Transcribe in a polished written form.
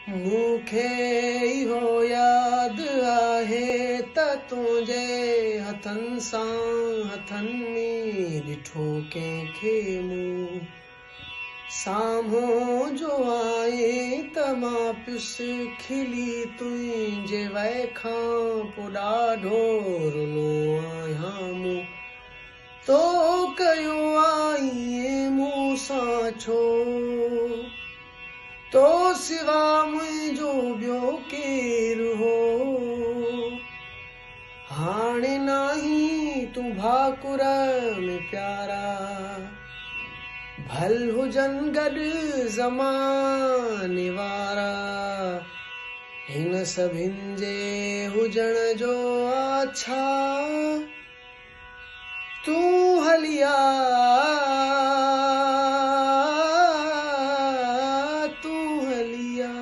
मूंखे इहो यादि आहे त तुंहिंजे हथनि सां हथनि में ॾिठो कंहिंखे मूं साम्हूं जो आए त मां पियुसि खिली तुंहिंजे वए खां पोइ ॾाढो रुलो आहियां मूं तो कयो आई मूं सां छो तो सिवा मुंहिंजो ॿियो केरु हो हाणे नाही तूं भाकुर में प्यारा भल हुजनि गॾु ज़माने वारा हिन सभिनि जे हुजण जो आछा तूं हलिया तूं हलिया।